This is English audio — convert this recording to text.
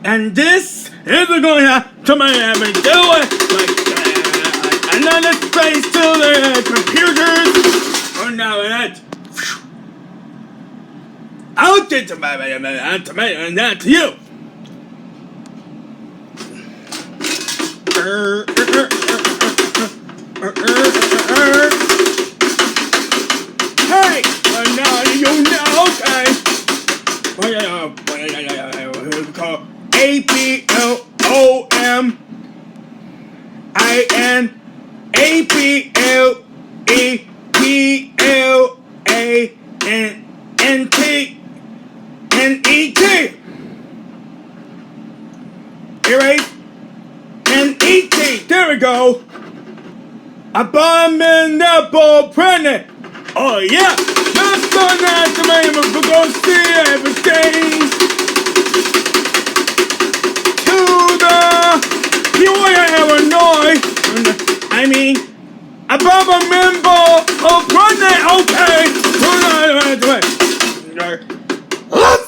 And this is going to Miami. Do it. Like another space to the computers. Oh no, that's out to Miami and that to you. Hey, now you know, okay. Called APLOM INAPLANTNET. You ready? NET. There we go. Abominable pregnant. Oh yeah. Just on that to me, we're gonna see everything. To the Peoria, Illinois. I mean, abominable pregnant. Okay. Let's